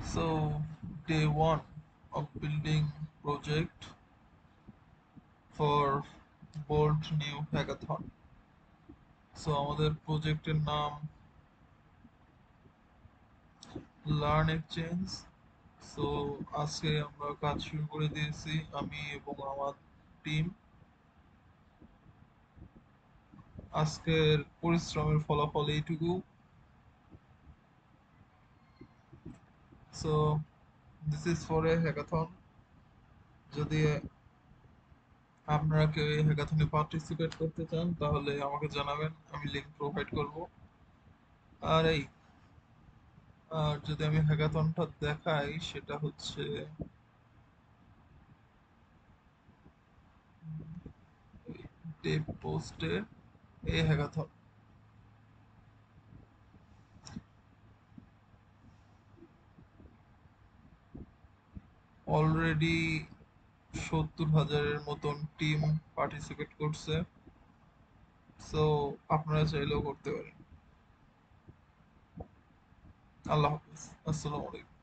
So, day one of building project for Bold New Hackathon. So আমাদের প্রজেক্টের নাম learn exchange. So আজকে আমরা কাজ শুরু করে দিয়েছি আমি এবং আমার টিম। আজকের পরিশ্রমের ফলাফল এইটুকু। So this is for a hackathon. যদি আপনারা কেউ এই হ্যাকাথনে পার্টিসিপেট করতে চান তাহলে আমাকে জানাবেন, আমি লিংক প্রোভাইড করব। আর এই আর যদি আমি হ্যাকাথনটা দেখাই সেটা হচ্ছে টেপ পোস্টে এই হ্যাকাথন। অলরেডি ৭০,০০০-এর মতন টিম পার্টিসিপেট করছে। সো আপনারা চাইলেও করতে পারেন। আল্লাহ হাফিজ, আসসালামু আলাইকুম।